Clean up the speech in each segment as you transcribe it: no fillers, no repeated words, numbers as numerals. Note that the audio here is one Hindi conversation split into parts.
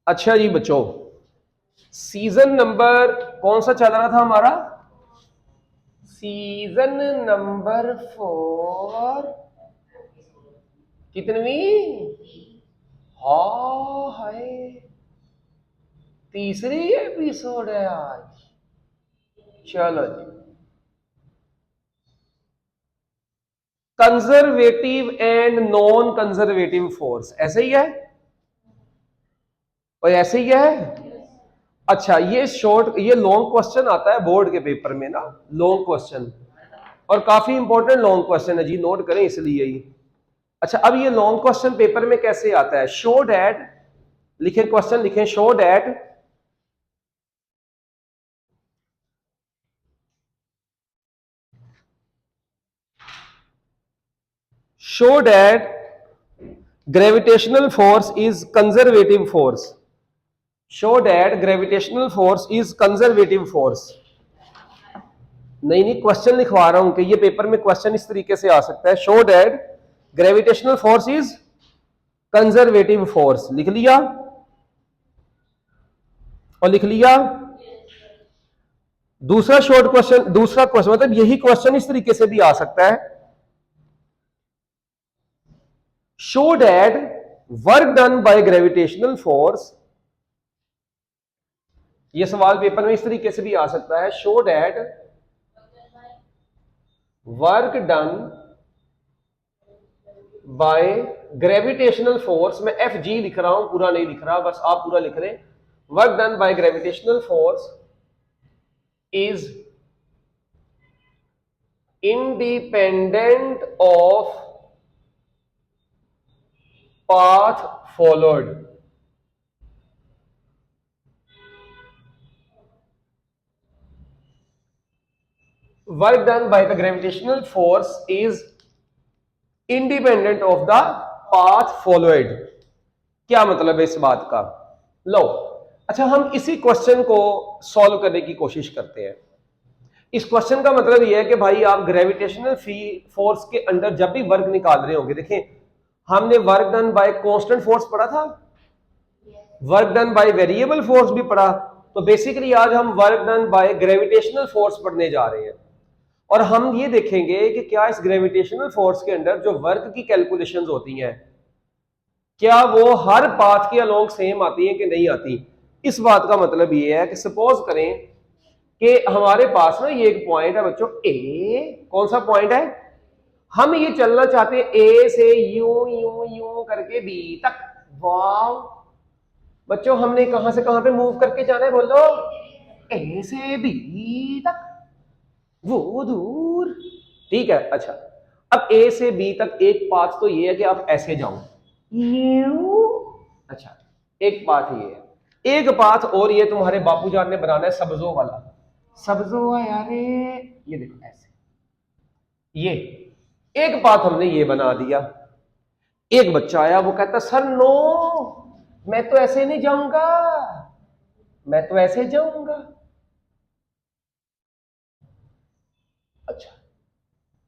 अच्छा जी बच्चों, सीजन नंबर कौन सा चल रहा था हमारा? Season number 4। कितनवी? हाँ हाय, तीसरी एपिसोड है आज। चलो जी, conservative and non conservative force, ऐसे ही है और ऐसे ही है। अच्छा, ये लॉन्ग क्वेश्चन आता है बोर्ड के पेपर में ना, लॉन्ग क्वेश्चन, और काफी इंपॉर्टेंट लॉन्ग क्वेश्चन है जी, नोट करें इसलिए ही। अच्छा, अब ये लॉन्ग क्वेश्चन पेपर में कैसे आता है? शो डैट, लिखें क्वेश्चन, लिखें show that show that gravitational force is conservative force. Show that gravitational force is conservative force. नहीं नहीं, क्वेश्चन लिखवा रहा हूं कि ये पेपर में क्वेश्चन इस तरीके से आ सकता है। Show that gravitational force is conservative force, लिख लिया और लिख लिया। दूसरा शॉर्ट क्वेश्चन, दूसरा क्वेश्चन मतलब यही क्वेश्चन इस तरीके से भी आ सकता है। Show that work done by gravitational force, ये सवाल पेपर में इस तरीके से भी आ सकता है। Show that work done by gravitational force, मैं एफ जी लिख रहा हूं, पूरा नहीं लिख रहा, बस आप पूरा लिख रहे। Work done by gravitational force is independent of path followed. Work done by the gravitational force is independent of the path followed. क्या मतलब है इस बात का? लो, अच्छा हम इसी क्वेश्चन को सॉल्व करने की कोशिश करते हैं। इस क्वेश्चन का मतलब यह है कि भाई आप ग्रेविटेशनल फोर्स के अंडर जब भी वर्क निकाल रहे होंगे, देखें हमने work done bye constant force पढ़ा था, work done by variable force भी पढ़ा, तो बेसिकली आज हम work done by gravitational force पढ़ने जा रहे हैं। और हम ये देखेंगे कि क्या इस ग्रेविटेशनल फोर्स के अंदर जो वर्क की कैलकुलेशंस होती हैं, क्या वो हर पाथ के अलोंग सेम आती है कि नहीं आती। इस बात का मतलब ये है कि सपोज करें कि हमारे पास ना ये एक पॉइंट है बच्चों ए, कौन सा पॉइंट है? हम ये चलना चाहते हैं ए से यू यू यू करके बी तक। वाह बच्चों, हमने कहां से कहां पे मूव करके जाना है बोलो? ए से बी तक, वो दूर। ठीक है, अच्छा अब ए से बी तक एक पाथ तो ये है कि आप ऐसे जाओ यू। अच्छा, एक पाथ ये है, एक पाथ और ये तुम्हारे बापू जान ने बनाना है, सब्जों वाला। सब्जो है यारे, ये देखो ऐसे, ये एक पाथ हमने ये बना दिया। एक बच्चा आया, वो कहता सर नो, मैं तो ऐसे नहीं जाऊंगा, मैं तो ऐसे जाऊंगा। अच्छा,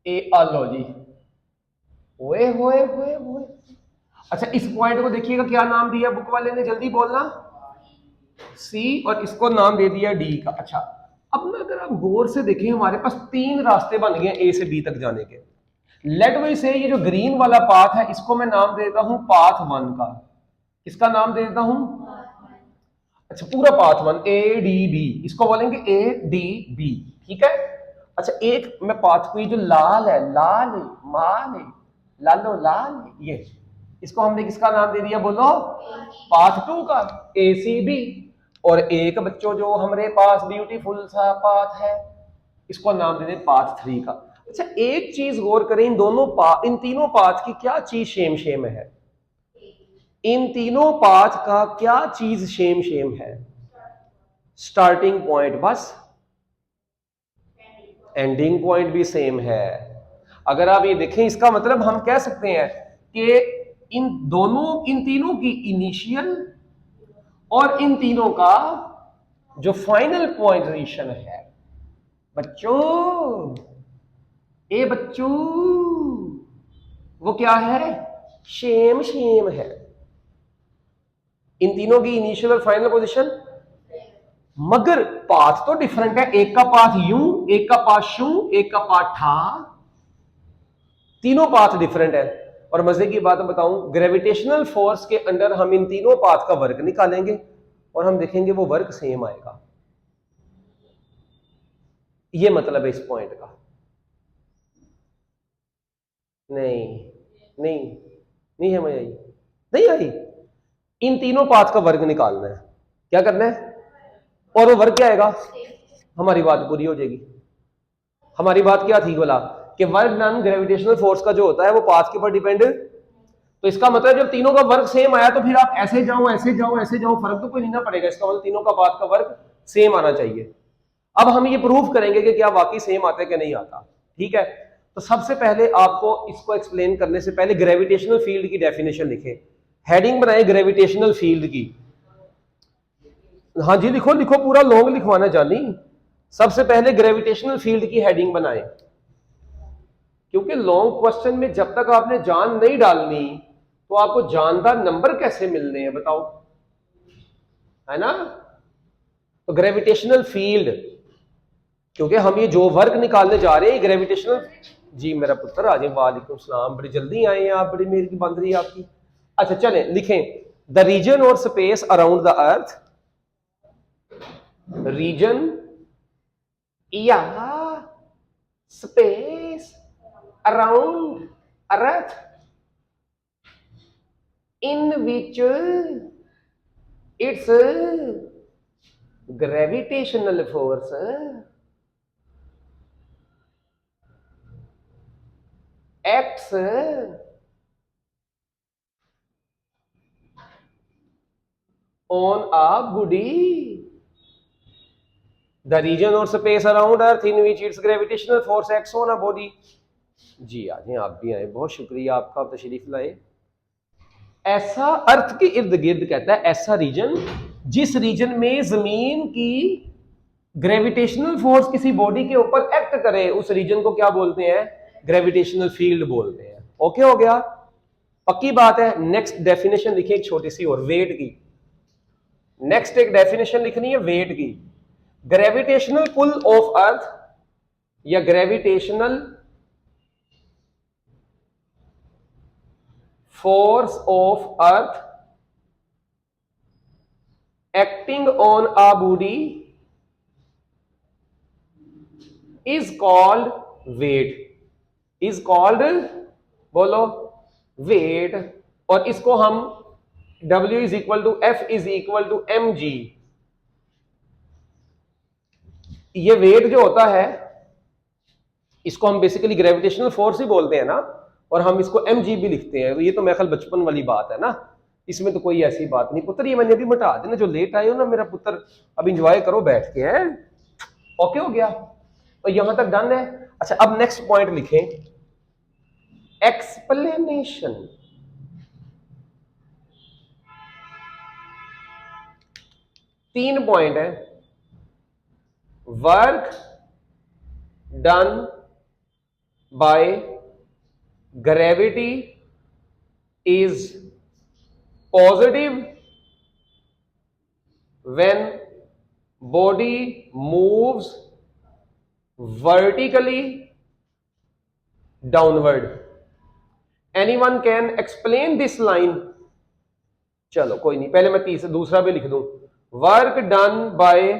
ए आलो जी, ओए होए होए होए। अच्छा, इस पॉइंट को देखिएगा क्या नाम दिया बुक वाले ने, जल्दी बोलना। सी, और इसको नाम दे दिया डी का। अच्छा, अब ना अगर आप गौर से देखें, हमारे पास तीन रास्ते बन गए ए से बी तक जाने के। लेट वी से ये जो ग्रीन वाला पाथ है, इसको मैं नाम देता हूं पाथ वन का। इसका नाम दे देता हूं, अच्छा पूरा path one, A D B, इसको बोलेंगे ए डी बी। ठीक है, अच्छा एक मैं पाथ को, ये जो लाल है, लाल माल है, लालो लाल, ये इसको हमने किसका नाम दे दिया बोलो? पाथ टू का, ए सी बी। और एक बच्चों जो हमारे पास ब्यूटीफुल सा पाथ है, इसको नाम दे दें पाथ थ्री का। अच्छा, एक चीज गौर करें, इन दोनों इन तीनों पाथ की क्या चीज सेम सेम है? इन तीनों पाथ का क्या चीज सेम सेम है? स्टार्टिंग पॉइंट, बस एंडिंग पॉइंट भी सेम है। अगर आप ये देखें, इसका मतलब हम कह सकते हैं कि इन तीनों की इनिशियल और इन तीनों का जो फाइनल पोजीशन है बच्चों, ए बच्चों, वो क्या है? सेम सेम है। इन तीनों की इनिशियल और फाइनल पोजीशन, मगर पाथ तो डिफरेंट है। एक का पाथ यूं, एक का पाथ शू, एक का पाथ ठा, तीनों पाथ डिफरेंट है। और मजे की बात बताऊं, ग्रेविटेशनल फोर्स के अंडर हम इन तीनों पाथ का वर्क निकालेंगे और हम देखेंगे वो वर्क सेम आएगा। ये मतलब है इस पॉइंट का। नहीं नहीं नहीं समझ आई, नहीं आई। इन तीनों पाथ का वर्ग निकालना है। क्या करना है? और वो वर्ग क्या आएगा? हमारी बात पूरी हो जाएगी। हमारी बात क्या थी बोला कि वर्क डन ग्रेविटेशनल फोर्स का जो होता है वो पाथ के ऊपर डिपेंड। तो इसका मतलब जब तीनों का वर्क सेम आया तो फिर आप ऐसे जाओ ऐसे जाओ ऐसे जाओ, फर्क तो कोई नहीं ना पड़ेगा। इसका मतलब तीनों का पाथ का वर्क सेम आना चाहिए। अब हम ये प्रूव करेंगे कि क्या वाकई सेम आता है कि नहीं आता। ठीक है, तो सबसे पहले आपको इसको एक्सप्लेन करने से पहले ग्रेविटेशनल फील्ड की डेफिनेशन लिखें। हेडिंग बनाए ग्रेविटेशनल फील्ड की। हाँ जी लिखो लिखो, पूरा लॉन्ग लिखवाना जानी। सबसे पहले ग्रेविटेशनल फील्ड की हेडिंग बनाए, क्योंकि लॉन्ग क्वेश्चन में जब तक आपने जान नहीं डालनी तो आपको जानदार नंबर कैसे मिलने हैं बताओ, है ना। तो ग्रेविटेशनल फील्ड, क्योंकि हम ये जो वर्क निकालने जा रहे हैं ग्रेविटेशनल। जी मेरा पुत्र आज, वालेकुम सलाम, बड़ी जल्दी आए हैं आप, बड़ी मेहर की बंद रही है आपकी। अच्छा चलें लिखें, द रीजन और space around the earth, region या space around earth in which its gravitational force acts on a body. The region or space around earth in which its gravitational force acts on a body. जी आज आप भी आए, बहुत शुक्रिया आपका, तशरीफ लाए। ऐसा अर्थ के इर्द गिर्द कहता है ऐसा रीजन जिस रीजन में जमीन की ग्रेविटेशनल फोर्स किसी बॉडी के ऊपर एक्ट करे, उस रीजन को क्या बोलते हैं? ग्रेविटेशनल फील्ड बोलते हैं। ओके हो गया, पक्की बात है। नेक्स्ट डेफिनेशन लिखिए एक छोटी सी और, वेट की। नेक्स्ट एक डेफिनेशन लिखनी है वेट की। ग्रेविटेशनल पुल ऑफ अर्थ या gravitational force of earth acting on a body is called weight, is called, बोलो, weight। और इसको हम W is equal to F is equal to mg, ये वेट जो होता है इसको हम बेसिकली ग्रेविटेशनल फोर्स ही बोलते हैं ना, और हम इसको mg भी लिखते हैं। ये तो मेरे ख्याल बचपन वाली बात है ना, इसमें तो कोई ऐसी बात नहीं पुत्र। ये मैंने अभी मिटा देना, जो लेट आए हो ना मेरा पुत्र, अब इंजॉय करो बैठ के, है। ओके हो गया, तो यहां तक डन है। अच्छा अब नेक्स्ट पॉइंट लिखें, एक्सप्लेनेशन। तीन पॉइंट है। Work done bye gravity is positive when body moves vertically downward. Anyone can explain this line? चलो कोई नहीं, पहले मैं दूसरा भी लिख दूं। Work done by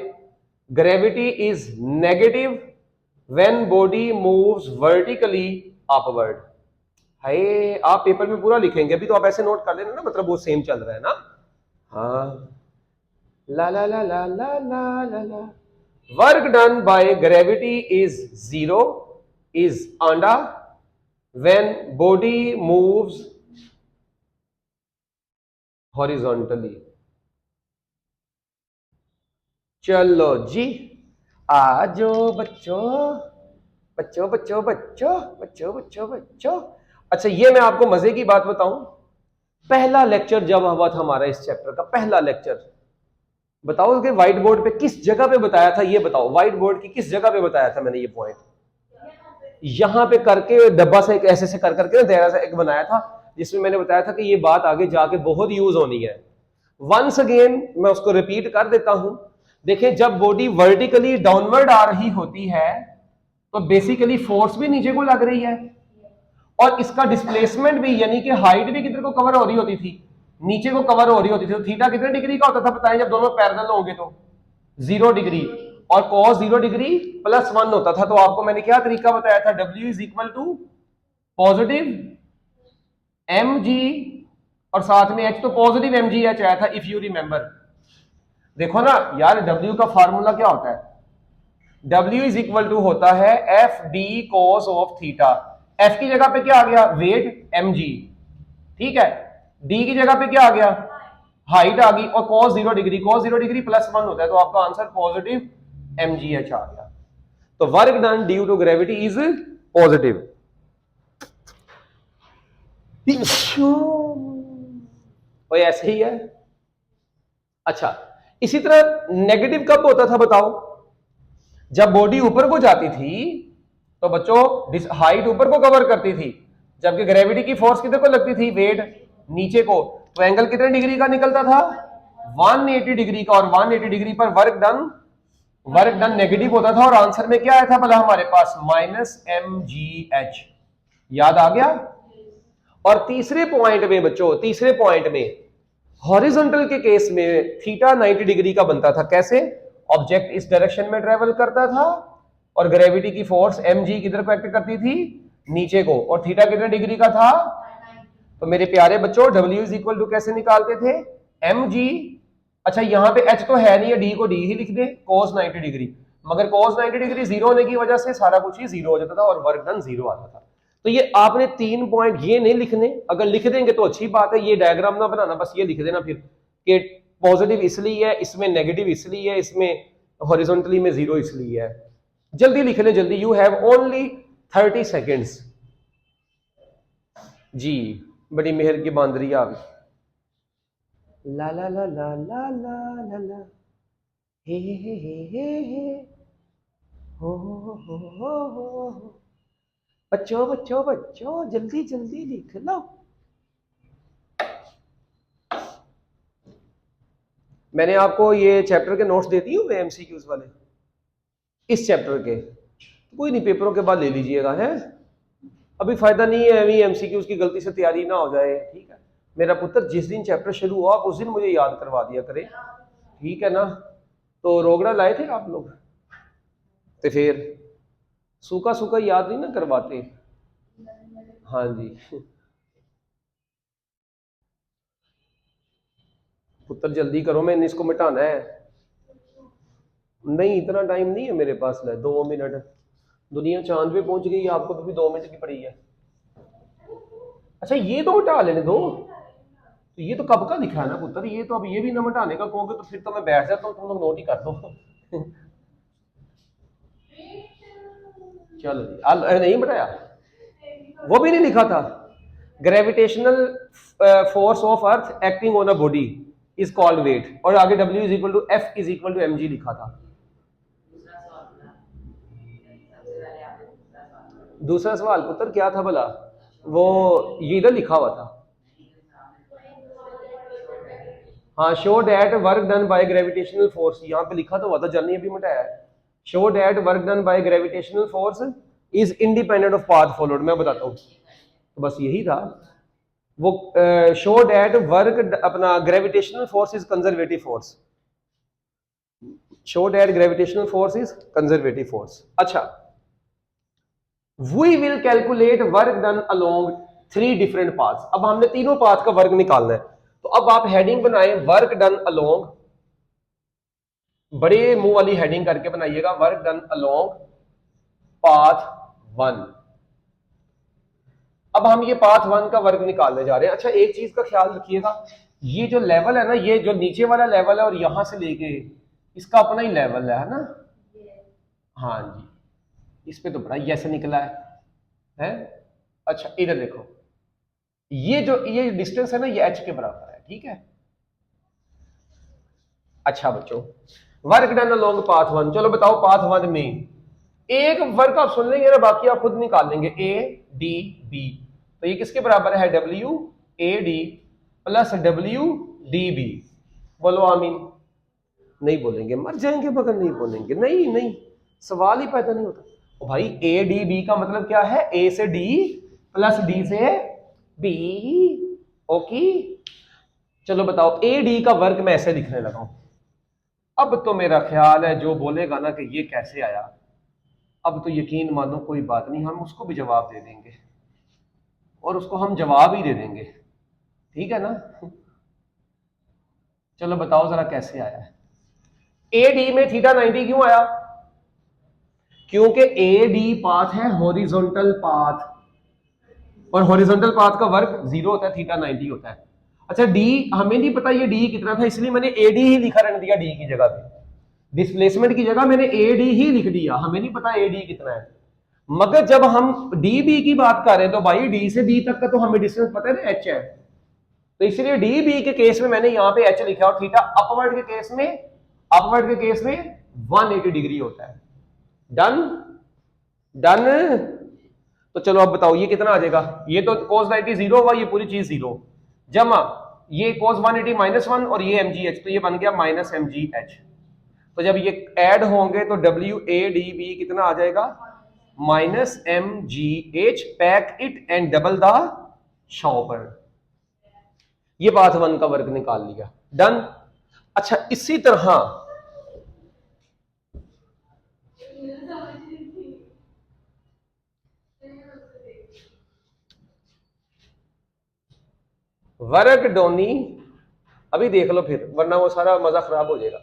gravity is negative when body moves vertically upward। है आप पेपर में पूरा लिखेंगे, अभी तो आप ऐसे नोट कर लेना ना, मतलब वो सेम चल रहा है ना। हाँ, ला ला ला ला ला ला ला ला। Work done by gravity is zero, is आंडा व्हेन बॉडी मूव्स हॉरिजॉन्टली। चलो जी आजो बच्चों बच्चों बच्चों बच्चों बच्चों बच्चों बच्चों। अच्छा ये मैं आपको मजे की बात बताऊं, पहला लेक्चर जब हुआ था हमारा इस चैप्टर का पहला लेक्चर, बताओ कि व्हाइट बोर्ड पे किस जगह पे बताया था? ये बताओ, व्हाइट बोर्ड की किस जगह पे बताया था मैंने ये पॉइंट? यहां पे करके डब्बा से ऐसे से कर करके ना दायरा सा एक बनाया था, जिसमें मैंने बताया था कि ये बात आगे जाके बहुत यूज होनी है। वंस अगेन मैं उसको रिपीट कर देता हूं। देखिए, जब बॉडी वर्टिकली डाउनवर्ड आ रही होती है तो बेसिकली फोर्स भी नीचे को लग रही है, और इसका डिस्प्लेसमेंट भी, यानी कि हाइट भी किधर को कवर हो रही होती थी, नीचे को कवर हो रही होती थी। तो थीटा कितने डिग्री का होता था बताएं जब दोनों पैरेलल होंगे? तो 0 डिग्री, और cos 0 डिग्री +1 होता था। तो आपको मैंने क्या तरीका बताया था? W is equal to positive mg, और साथ में h, तो पॉजिटिव mg h आया था इफ यू रिमेंबर। देखो ना यार, W का फार्मूला क्या होता है? W इज इक्वल टू होता है F D cos of theta. F की जगह पे क्या आ गया? वेट mg, ठीक है। D की जगह पे क्या आ गया? हाइट आ गई, और cos 0 डिग्री, cos 0 डिग्री +1 होता है, तो आपका आंसर पॉजिटिव mgh आ गया। तो work done due to gravity is positive. और ऐसे ही है। अच्छा, इसी तरह नेगेटिव कब होता था बताओ? जब बॉडी ऊपर को जाती थी तो बच्चों हाइट ऊपर को कवर करती थी, जबकि ग्रेविटी की फोर्स किधर को लगती थी? वेट नीचे को। तो एंगल कितने डिग्री का निकलता था? 180 डिग्री का, और 180 डिग्री पर वर्क डन नेगेटिव होता था। और आंसर में क्या आया था भला हमारे पास? -mgh। याद आ गया? और तीसरे पॉइंट में बच्चों, तीसरे पॉइंट में हॉरिजॉन्टल के केस में थीटा 90 डिग्री का बनता था। कैसे? ऑब्जेक्ट इस डायरेक्शन में ट्रेवल करता था, और ग्रेविटी की फोर्स mg किधर को एक्ट करती थी? नीचे को। और थीटा कितने डिग्री का था? तो मेरे प्यारे बच्चों, W इज इक्वल टू कैसे निकालते थे? mg। अच्छा, यहां पे h तो है नहीं है, d को d ही लिख दे, cos 90 डिग्री। मगर cos 90 डिग्री 0 होने की वजह से सारा कुछ ही 0 हो जाता था, और वर्क डन 0 आता था। तो ये आपने 3 पॉइंट ये नहीं लिखने, अगर लिख देंगे तो अच्छी बात है, ये डायग्राम ना बनाना, बस ये लिख देना फिर कि पॉजिटिव इसलिए है, इसमें नेगेटिव इसलिए है, इसमें हॉरिजॉन्टली में 0 इसलिए है। जल्दी लिख ले, जल्दी। You have only 30 seconds. जी, बड़ी मेहर की बांदरी आ गई। ला ला ला ला ला ला ला ला, हे हे हो हो। बच्चों बच्चों बच्चों, जल्दी जल्दी लिख लो। मैंने आपको ये चैप्टर के नोट्स दे दिए हुए MCQs वाले, इस चैप्टर के। कोई नहीं, पेपरों के बाद ले लीजिएगा, है? अभी फायदा नहीं है अभी MCQs की गलती से तैयारी ना हो जाए, ठीक है? मेरा पुत्र जिस दिन चैप्टर शुरू हुआ उस दिन मुझे याद करवा दिया करे, ठीक है ना? तो रोगड़ा लाए थे आप लोग, तो फिर सूखा सूखा याद नहीं ना करवाते। हाँ जी। पुत्र जल्दी करो, मैंने इसको मिटाना है। नहीं, इतना टाइम नहीं है मेरे पास। 2 मिनट। दुनिया चांद पे पहुंच गई, आपको तो भी 2 मिनट की पड़ी है। अच्छा, ये तो मिटा लेने दो। तो ये तो कब का लिखा है ना पुत्र, ये तो अब ये भी ना मिटाने का कहोगे तो फिर तो मैं बैठ जाता हूँ, तुम लोग नोट ही कर दो। चलो, नहीं मिटाया? वो भी नहीं लिखा था? Gravitational force of earth acting on a body is called weight, और आगे W is equal to F is equal to mg लिखा था। दूसरा सवाल पुत्र क्या था भला? वो ये इधर लिखा हुआ था। हाँ, show that work done by gravitational force, यहाँ पे लिखा तो हुआ था, जर्नी अभी मिटाया है। Show that work done by gravitational force is independent of path followed. मैं बताता हूँ, तो बस यही था वो। शो डैट वर्क अपना gravitational force is conservative force. Show that gravitational force is conservative force. अच्छा, we will calculate work done along 3 different paths. अब हमने तीनों पाथ का वर्क निकालना है, तो अब आप हेडिंग बनाए वर्क डन अलोंग, बड़े मुंह वाली हेडिंग करके बनाइएगा, वर्क डन अलोंग पाथ 1। अब हम ये पाथ 1 का वर्क निकालने जा रहे हैं। अच्छा, एक चीज का ख्याल रखिएगा, ये जो लेवल है ना, ये जो नीचे वाला लेवल है और यहां से लेके इसका अपना ही लेवल है ना? हाँ जी, इस पे तो बड़ा ऐसे निकला है? अच्छा, इधर देखो, ये डिस्टेंस है ना, ये h के बराबर है, ठीक है? अच्छा बच्चों, वर्क डन अलोंग पाथ 1। चलो बताओ, पाथ 1 में एक वर्क आप सुन लेंगे ना, बाकी आप खुद निकाल लेंगे। ADB, तो ये किसके बराबर है? WAD plus WDB। बोलो आमीन। नहीं बोलेंगे, मर जाएंगे मगर नहीं बोलेंगे। नहीं नहीं, सवाल ही पैदा नहीं होता। ओ भाई ए डी बी का मतलब क्या है? ए से डी प्लस डी से बी। ओके, चलो बताओ, ए डी का वर्ग मैं ऐसे लिखने लगा हूं। अब तो मेरा ख्याल है जो बोलेगा ना कि ये कैसे आया, अब तो यकीन मानो कोई बात नहीं, हम उसको भी जवाब दे देंगे और उसको हम जवाब ही दे देंगे, ठीक है ना? चलो बताओ जरा कैसे आया है। ए डी में थीटा 90 क्यों आया? क्योंकि ए डी पाथ है हॉरिजॉन्टल पाथ, और हॉरिजॉन्टल पाथ का वर्ग 0 होता है, थीटा 90 होता है। अच्छा डी हमें नहीं पता ये डी कितना था, इसलिए मैंने ए डी ही लिखा रहने दिया डी की जगह पे। डिस्प्लेसमेंट की जगह मैंने ए डी ही लिख दिया, हमें नहीं पता ए डी कितना है। मगर जब हम डी बी की बात कर रहे हैं तो भाई डी से बी तक का तो हमें डिस्टेंस पता है ना, एच है। तो इसलिए डी बी के केस में मैंने यहां पे एच लिखा, और थीटा अपवर्ड के केस में 180 डिग्री होता है। Done done. तो चलो अब बताओ ये कितना आ जाएगा? ये तो cos 90 0 हुआ, ये पूरी चीज 0 जमा ये cos 180 -1 और ये mgh, तो ये बन गया माइनस mgh। तो जब ये ऐड होंगे तो WADB कितना आ जाएगा? Minus mgh। Pack it and double the shopper. ये पाथ 1 का वर्ग निकाल लिया। डन। अच्छा इसी तरह वर्ग डोनी, अभी देख लो फिर, वरना वो सारा मजा खराब हो जाएगा।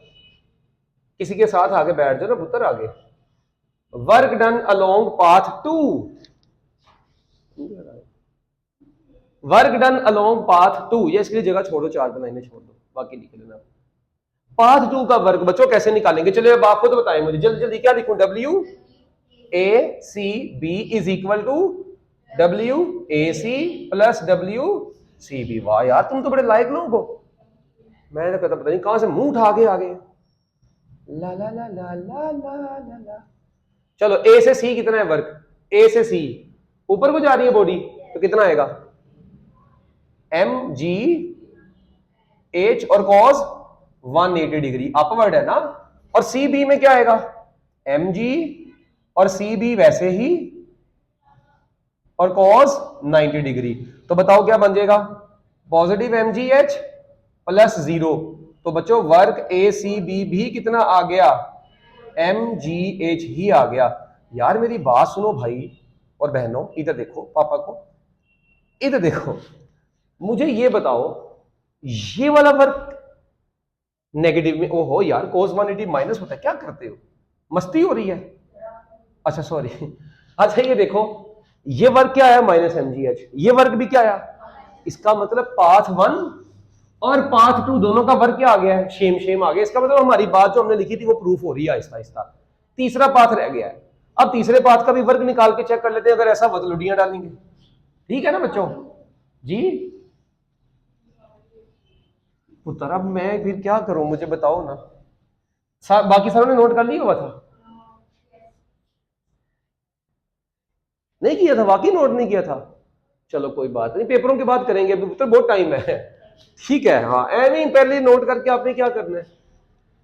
किसी के साथ आगे बैठ जाओ ना पुत्र, आगे। Work done along path 2, work done along path 2, ये इसके लिए जगह छोड़ो, 4 बनाने छोड़ दो, बाकी लिख लेना। पाथ 2 का वर्ग बच्चों कैसे निकालेंगे? चलिए अब आप खुद बताएं मुझे, जल्दी जल्दी। क्या लिखूं? WACB is equal to WAC plus WCB। वाह यार तुम तो बड़े लायक लोग हो। मैं तो कहता पता नहीं कहां से मुंह उठा के आ गए। ला ला ला ला ला ला ला ला। चलो ए से सी कितना है वर्ग? ए से सी ऊपर को जा रही है बॉडी, तो कितना आएगा? MGH और cos 180 डिग्री अपवर्ड है ना। और सी बी में क्या आएगा? MG और सी बी वैसे ही और cos 90 डिग्री। तो बताओ क्या बन जाएगा? Positive MGH plus 0। तो बच्चों वर्ग ACB भी कितना आ गया? MGH ही आ गया। यार मेरी बात सुनो भाई और बहनों, इधर देखो, पापा को इधर देखो, मुझे ये बताओ, ये वाला वर्ग नेगेटिव में, ओहो यार cos 180 माइनस होता है, क्या करते हो? मस्ती हो रही है? अच्छा सॉरी। अच्छा ये देखो, ये वर्ग क्या आया? Minus MGH। ये वर्ग भी क्या आया? इसका मतलब पाथ 1 और पाथ 2 दोनों का वर्ग क्या आ गया है? सेम सेम आ गया। इसका मतलब हमारी बात जो हमने लिखी थी वो प्रूफ हो रही है आहिस्ता आहिस्ता। तीसरा पाथ रह गया है। अब तीसरे पाथ का भी वर्ग निकाल के चेक कर लेते हैं, अगर ऐसा हो तो लुडियां डालेंगे। ठीक है ना बच्चों जी? पुत्र अब मैं फिर क्या करूं, मुझे बताओ ना। बाकी सारों ने नोट कर लिया हुआ था? नहीं किया था? वाकई नोट नहीं किया था? चलो कोई बात नहीं, पेपरों की बात करेंगे, अभी पुत्र बहुत टाइम है। ठीक है, हाँ एवं पहले नोट करके आपने क्या करना है,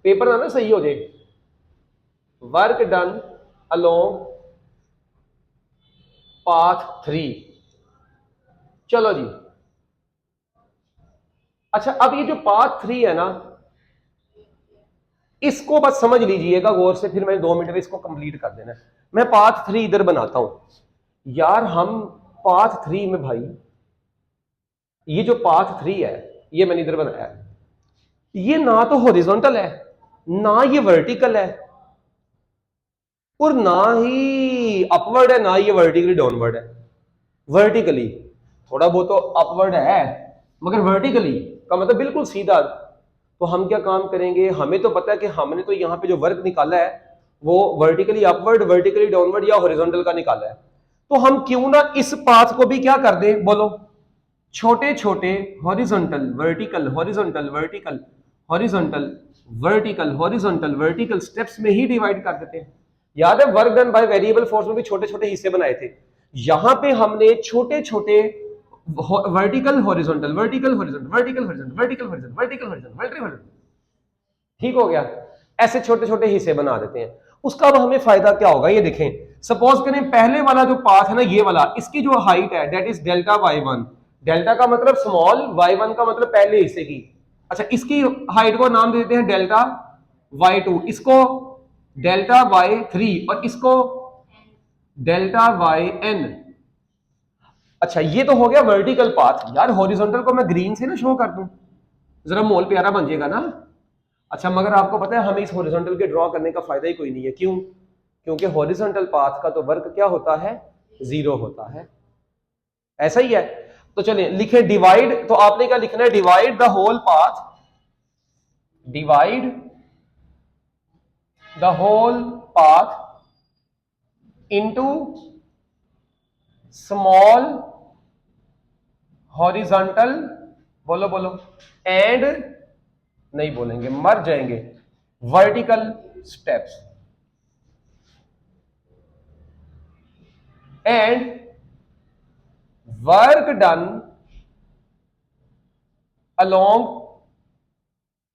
पेपर ना सही हो जाए। Work done along path 3। चलो जी। अच्छा अब ये जो पाथ 3 है ना, इसको बस समझ लीजिएगा गौर से, फिर मैंने 2 मिनट में इसको कंप्लीट कर देना है। मैं पाथ 3 इधर बनाता हूं यार। हम पाथ 3 में भाई, ये जो पाथ 3 है ये मैंने इधर बनाया है, ये ना तो हॉरिजॉन्टल है ना ये वर्टिकल है, और ना ही अपवर्ड है ना ये वर्टिकली डाउनवर्ड है। वर्टिकली थोड़ा बहुत तो अपवर्ड है, मगर वर्टिकली का मतलब बिल्कुल सीधा। तो हम क्या काम करेंगे, हमें तो पता है कि हमने तो यहां पे जो वर्क निकाला है वो वर्टिकली अपवर्ड, वर्टिकली डाउनवर्ड या हॉरिजॉन्टल का निकाला है। तो हम क्यों ना इस पाथ को भी क्या कर दें, बोलो, छोटे छोटे horizontal vertical horizontal vertical horizontal vertical horizontal vertical steps में ही डिवाइड कर देते हैं। याद है work done by variable force में भी छोटे छोटे हिस्से बनाए थे, यहां पे हमने छोटे छोटे vertical horizontal vertical horizontal vertical horizontal vertical horizontal vertical horizontal vertical horizontal ठीक हो गया। ऐसे छोटे छोटे हिस्से बना देते हैं। उसका अब हमें फायदा क्या होगा ये देखें। सपोज करें पहले वाला जो पाथ है ना ये वाला, इसकी जो हाइट है that is delta y1। Delta का मतलब स्मॉल, y1 का मतलब पहले हिस्से की। अच्छा, इसकी हाइट को नाम दे देते हैं डेल्टा y2, इसको डेल्टा y3 और इसको डेल्टा yn। अच्छा, ये तो हो गया वर्टिकल पाथ। यार हॉरिजॉन्टल को मैं ग्रीन से ना शो कर दूं, जरा मोल प्यारा बन जाएगा ना। अच्छा, मगर आपको पता है हमें इस हॉरिजॉन्टल के ड्रॉ करने का फायदा ही कोई नहीं है। क्यों? क्योंकि हॉरिजॉन्टल पाथ का तो वर्क क्या होता है, 0 होता है। ऐसा ही है। तो चलिए लिखे डिवाइड, तो आपने क्या लिखना है, divide the whole path, divide the whole path into small horizontal, बोलो बोलो, एंड नहीं बोलेंगे मर जाएंगे, vertical steps, and work done along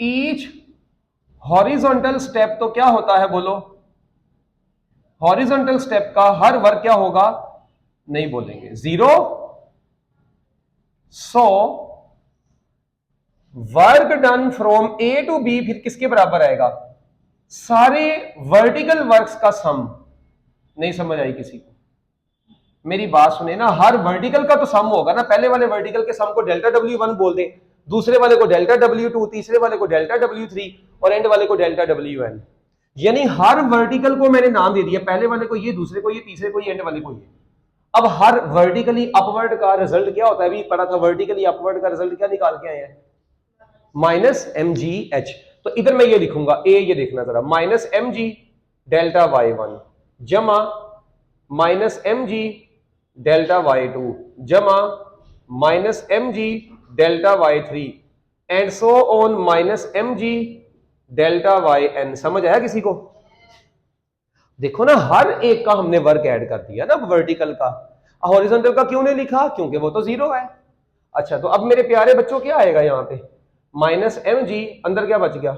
each horizontal step. तो क्या होता है बोलो, हॉरिजॉन्टल स्टेप का हर वर्क क्या होगा, नहीं बोलेंगे, 0। So work done from A to B फिर किसके बराबर आएगा, सारे वर्टिकल वर्क्स का सम। नहीं समझ आई किसी को? मेरी बात सुने ना, हर वर्टिकल का तो सम होगा ना। पहले वाले वर्टिकल के सम को डेल्टा W1 बोल दे, दूसरे वाले को डेल्टा W2, तीसरे वाले को डेल्टा W3 और एंड वाले को डेल्टा WN। यानी हर वर्टिकल को मैंने नाम दे दिया, पहले वाले को ये, दूसरे को ये, तीसरे को ये, एंड वाले को ये। अब हर वर्टिकली अपवर्ड का रिजल्ट क्या होता है, अभी पढ़ा था, वर्टिकली अपवर्ड का रिजल्ट क्या निकाल के आए हैं, -mgh। तो इधर मैं ये लिखूंगा ए, ये देखना जरा, -mg डेल्टा y1 जमा -mg डेल्टा y2 जमा -mg delta y3 and so on -mg delta yn। समझ आया किसी को? देखो ना, हर एक का हमने वर्क ऐड कर दिया ना वर्टिकल का। हॉरिजॉन्टल का क्यों नहीं लिखा, क्योंकि वो तो 0 है। अच्छा, तो अब मेरे प्यारे बच्चों क्या आएगा यहां पे, -mg, अंदर क्या बच गया,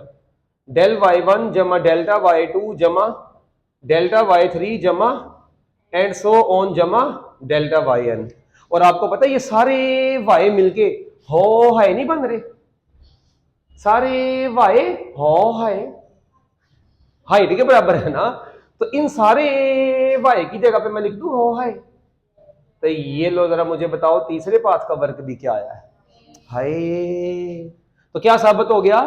डेल y1 जमा डेल्टा y2 जमा डेल्टा y3 जमा एंड सो ऑन जमा डेल्टा yn। और आपको पता है ये सारे y मिलके हो है नहीं बन रहे, सारे y हो है हाइट के बराबर है ना। तो इन सारे y की जगह पे मैं लिख दूं हो है। तो ये लो जरा मुझे बताओ तीसरे पाथ का वर्क भी क्या आया है, हाय। तो क्या साबित हो गया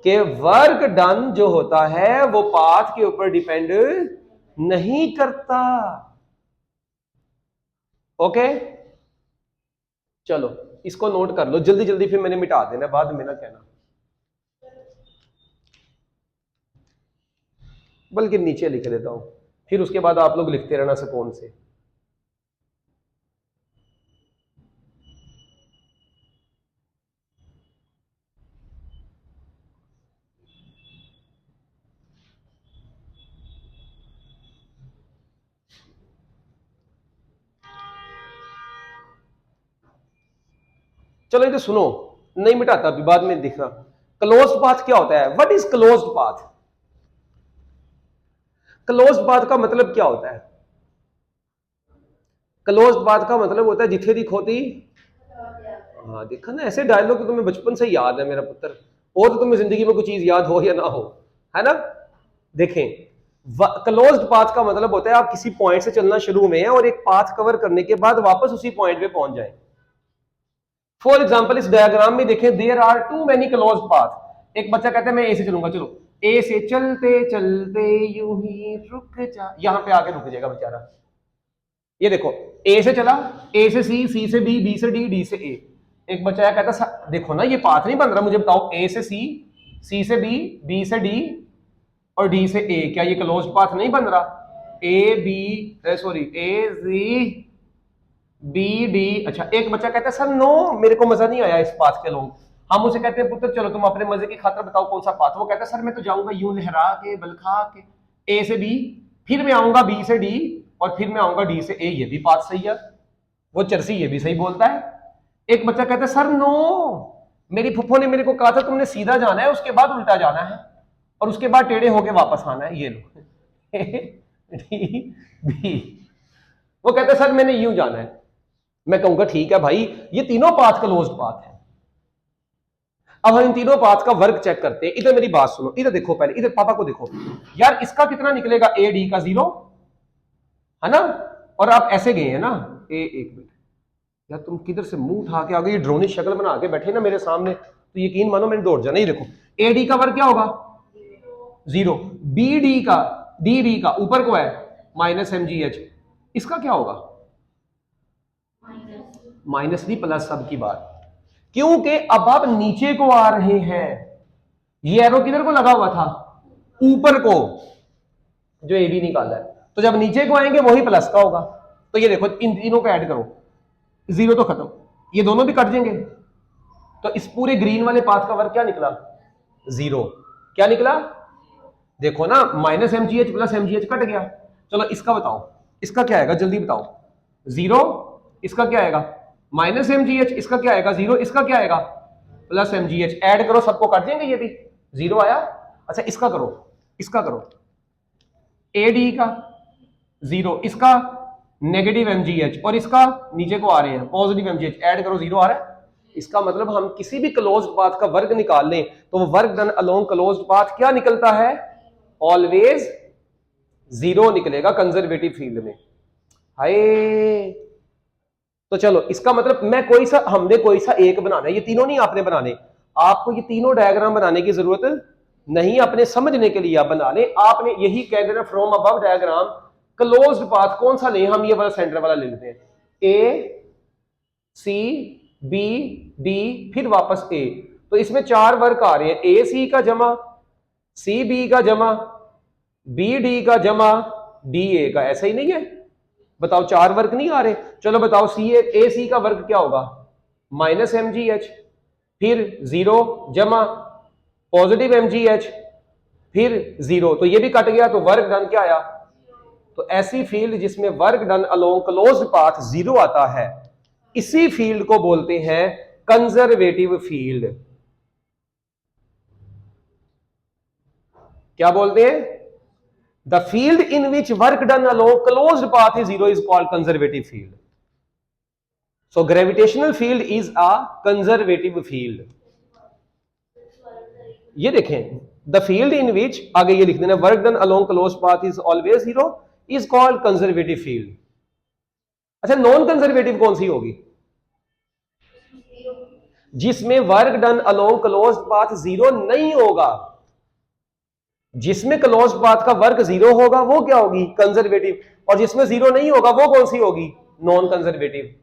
कि वर्क डन जो होता है वो पाथ के ऊपर डिपेंड नहीं करता। ओके, चलो इसको नोट कर लो जल्दी जल्दी, फिर मैंने मिटा देना, बाद में ना कहना, बल्कि नीचे लिख देता हूं, फिर उसके बाद आप लोग लिखते रहना सुकून से। चलो इधर सुनो, नहीं मिटाता अभी, बाद में दिखना। क्लोज्ड पाथ क्या होता है, what is closed path? Closed path का मतलब क्या होता है, क्लोज्ड पाथ का मतलब होता है जिथे दी खोती। हाँ देखा ना, ऐसे डायलॉग तो तुम्हें बचपन से याद है मेरा पुत्र, और तो तुम्हें जिंदगी में कोई चीज याद हो या ना हो, है ना। देखें, क्लोज्ड पाथ का मतलब होता है आप किसी पॉइंट से चलना शुरू में है और एक पाथ कवर करने के बाद वापस उसी पॉइंट पे पहुंच जाए। फॉर एग्जाम्पल इस डायग्राम में देखें, there are too many closed path. एक बच्चा कहता है मैं ए से चलूंगा, चलो ए से चलते चलते यूं ही रुक जा, यहां पे आके रुक जाएगा बेचारा। ये देखो, ए से चला, ए से सी, सी से बी, बी से डी, डी से ए। एक बच्चा कहता देखो ना ये पाथ नहीं बन रहा, मुझे बताओ ए से सी से बी, बी से डी और डी से ए, क्या ये क्लोज्ड पाथ नहीं बन रहा? A B sorry A C B D. अच्छा, एक बच्चा कहता है सर नो मेरे को मजा नहीं आया इस पाथ के लोग। हम उसे कहते हैं पुत्र चलो तुम अपने मजे की खातिर बताओ कौन सा पाथ। वो कहता है सर मैं तो जाऊंगा यूं लहरा के बलखा के ए से बी, फिर मैं आऊंगा बी से डी और फिर मैं आऊंगा डी से ए, ये भी पाथ सही है। वो चरसी ये भी सही बोलता है। एक बच्चा कहता है सर नो मेरी फुफ्फो ने मेरे को कहा था तुमने सीधा जाना है, उसके बाद उल्टा जाना है, और उसके बाद टेढ़े होके वापस आना है। ये लो डी बी। वो कहते सर मैंने यूं जाना है। मैं कहूंगा ठीक है भाई, ये तीनों पाथ क्लोज्ड पाथ है। अब हम इन तीनों पाथ का वर्क चेक करते हैं। इधर मेरी बात सुनो, इधर देखो, पहले इधर पापा को देखो यार, इसका कितना निकलेगा, ए डी का 0 है ना, और आप ऐसे गए हैं ना, एक मिनट यार, तुम किधर से मुंह उठा के आ गए, ये ड्रोनी शक्ल बना के बैठे ना मेरे सामने, तो यकीन मानो मैंने दौड़ जाना। ये देखो, ए डी का वर्क क्या होगा 0, बी डी का, डी बी का ऊपर को है -mgh, इसका क्या होगा -d प्लस। सब की बात, क्योंकि अब आप नीचे को आ रहे हैं, ये एरो किधर को लगा हुआ था, ऊपर को, जो ए बी निकाला है, तो जब नीचे को आएंगे वही प्लस का होगा। तो ये देखो, इन तीनों को ऐड करो, 0 तो खत्म, ये दोनों भी कट जाएंगे, तो इस पूरे ग्रीन वाले पाथ का वर्क क्या निकला 0। क्या निकला देखो ना, -mgh प्लस mgh कट गया। चलो इसका बताओ, इसका क्या आएगा जल्दी बताओ, 0, इसका क्या आएगा -mgh, इसका क्या आएगा 0, इसका क्या आएगा प्लस mgh, ऐड करो सबको कट देंगे, ये भी 0 आया। अच्छा इसका करो, इसका करो, AD का 0, इसका नेगेटिव mgh, और इसका नीचे को आ रहे हैं पॉजिटिव mgh, ऐड करो 0 आ रहा है। इसका मतलब हम किसी भी क्लोज्ड पाथ का वर्क निकाल लें तो वो work done along closed path क्या निकलता है, ऑलवेज 0 निकलेगा कंजर्वेटिव फील्ड में। हाय, तो चलो इसका मतलब हमने कोई सा एक बनाना है, ये तीनों नहीं आपने बनाने, आपको ये तीनों डायग्राम बनाने की जरूरत नहीं, अपने समझने के लिए आप बना लें। आपने यही कह देना from above diagram closed path कौन सा लें, हम ये वाला सेंटर वाला ले लेते हैं, ए सी बी डी फिर वापस ए, तो इसमें 4 वर्क आ रहे हैं, ए सी का जमा, सी बी का जमा, बी डी का जमा, डी ए का। ऐसा ही नहीं है, बताओ 4 वर्क नहीं आ रहे। चलो बताओ ए सी का वर्क क्या होगा -mgh, फिर 0 जमा पॉजिटिव mgh, फिर 0, तो ये भी कट गया, तो वर्क डन क्या आया। तो ऐसी फील्ड जिसमें work done along closed path 0 आता है, इसी फील्ड को बोलते हैं कंजर्वेटिव फील्ड। क्या बोलते हैं, the field in which work done along closed path is 0 is called conservative field. So gravitational field is a conservative field. ये देखें, द फील्ड इन विच, आगे ये लिख देना, work done along closed path is always 0 is called conservative field. अच्छा, नॉन कंजर्वेटिव कौन सी होगी, जिसमें work done along closed path 0 नहीं होगा। जिसमें क्लोज्ड पाथ का वर्क 0 होगा वो क्या होगी कंजर्वेटिव, और जिसमें 0 नहीं होगा वो कौन सी होगी नॉन कंजर्वेटिव।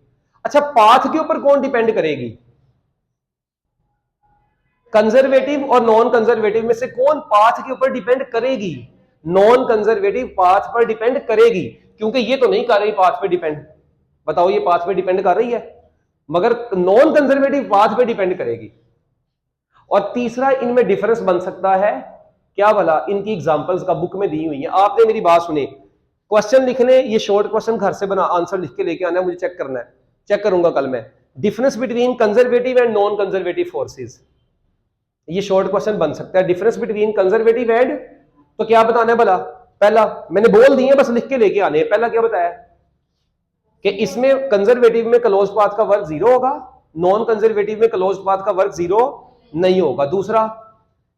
अच्छा, पाथ के ऊपर कौन डिपेंड करेगी, कंजर्वेटिव और नॉन कंजर्वेटिव में से कौन पाथ के ऊपर डिपेंड करेगी, नॉन कंजर्वेटिव पाथ पर डिपेंड करेगी, क्योंकि ये तो नहीं कर रही पाथ पे डिपेंड। बताओ, ये पाथ पे डिपेंड कर रही है, मगर नॉन कंजर्वेटिव पाथ पे डिपेंड करेगी। और तीसरा इनमें डिफरेंस बन सकता है क्या भला, इनकी एग्जांपल्स का बुक में दी हुई है, आपने मेरी बात सुनी, क्वेश्चन लिखने, ये शॉर्ट क्वेश्चन घर से बना आंसर लिख के लेके आना है, मुझे चेक करना है, चेक करूंगा कल मैं, difference between conservative and non conservative forces. ये शॉर्ट क्वेश्चन बन सकता है, डिफरेंस बिटवीन कंजर्वेटिव एंड, तो क्या बताना है भला, पहला मैंने बोल दिए, बस लिख के लेके आने हैं। पहला क्या बताया कि इसमें कंजर्वेटिव में क्लोज पाथ का वर्क 0 होगा, नॉन कंजर्वेटिव में क्लोज पाथ का वर्क 0 नहीं होगा। दूसरा,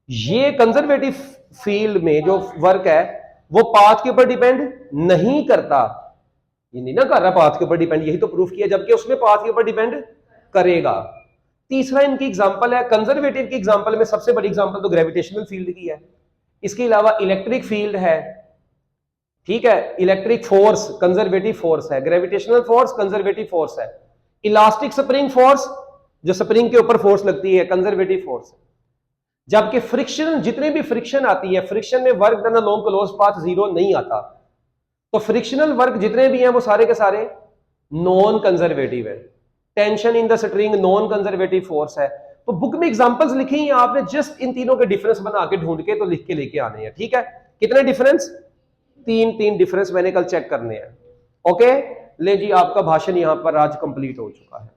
ये कंजर्वेटिव फील्ड में जो वर्क है वो पाथ के ऊपर डिपेंड नहीं करता, ये नहीं ना कर रहा पाथ के ऊपर डिपेंड, यही तो प्रूफ किया, जबकि उसमें पाथ के ऊपर डिपेंड करेगा। तीसरा इनकी एग्जांपल है, कंजर्वेटिव की एग्जांपल में सबसे बड़ी एग्जांपल तो ग्रेविटेशनल फील्ड की है, इसके अलावा इलेक्ट्रिक फील्ड है, ठीक है, इलेक्ट्रिक फोर्स कंजर्वेटिव फोर्स है, ग्रेविटेशनल फोर्स कंजर्वेटिव फोर्स है, इलास्टिक स्प्रिंग फोर्स जो स्प्रिंग के ऊपर फोर्स लगती है कंजर्वेटिव फोर्स है। जबकि फ्रिक्शन, जितने भी फ्रिक्शन आती है, फ्रिक्शन में work done along close path 0 नहीं आता, तो फ्रिक्शनल वर्क जितने भी हैं वो सारे के सारे नॉन कंजर्वेटिव है। Tension in the string non conservative force है। तो बुक में एग्जांपल्स लिखी हैं आपने, जस्ट इन तीनों के डिफरेंस बना के ढूंढ के तो लिख के लेके आने हैं, ठीक है। कितने डिफरेंस, तीन डिफरेंस मैंने कल चेक करने हैं। ओके, ले जी, आपका भाषण यहां पर आज कंप्लीट हो चुका है।